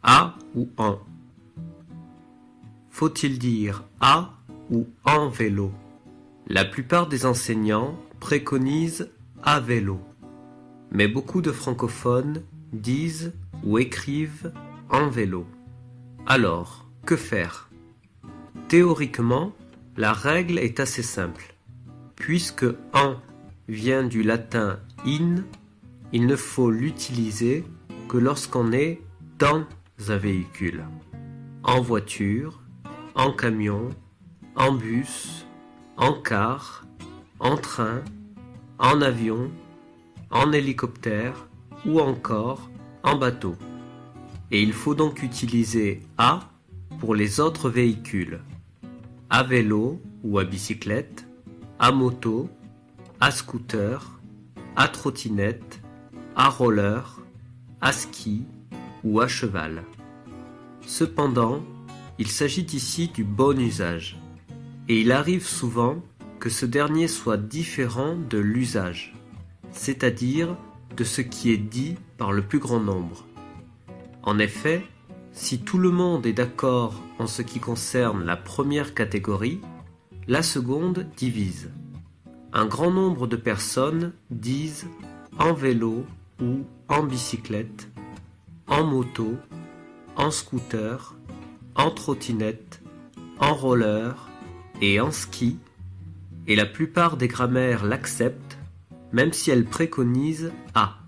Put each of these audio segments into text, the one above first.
à ou en? Faut-il dire à ou en vélo? La plupart des enseignants préconisent à vélo, mais beaucoup de francophones disent ou écrivent en vélo. Alors, que faire? Théoriquement, la règle est assez simple. Puisque en vient du latin in, il ne faut l'utiliser que lorsqu'on est dans un véhicule. En voiture, en camion, en bus, en car, en train, en avion, en hélicoptère ou encore en bateau. Et il faut donc utiliser à pour les autres véhicules. À vélo ou à bicyclette, à moto, à scooter, à trottinette, à roller, à ski ou à cheval. Cependant, il s'agit ici du bon usage, et il arrive souvent que ce dernier soit différent de l'usage, c'est-à-dire de ce qui est dit par le plus grand nombre. En effet, si tout le monde est d'accord en ce qui concerne la première catégorie, la seconde divise. Un grand nombre de personnes disent en vélo ou en bicyclette, en moto, en scooter, en trottinette, en roller et en ski, et la plupart des grammaires l'acceptent, même si elles préconisent à.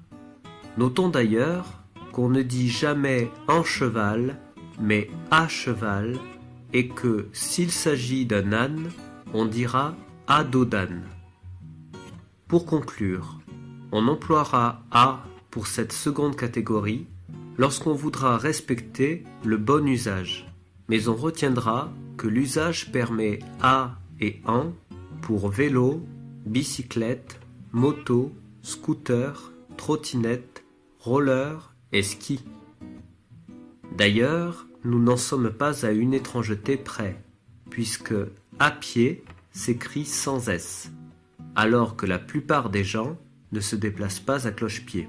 Notons d'ailleurs qu'on ne dit jamais en cheval, mais à cheval, et que s'il s'agit d'un âne, on dira à dos d'âne. Pour conclure, on emploiera à pour cette seconde catégorie lorsqu'on voudra respecter le bon usage, mais on retiendra que l'usage permet à et en pour vélo, bicyclette, moto, scooter, trottinette, roller et ski. D'ailleurs, nous n'en sommes pas à une étrangeté près, puisque à pied s'écrit sans S, alors que la plupart des gens ne se déplacent pas à cloche-pied.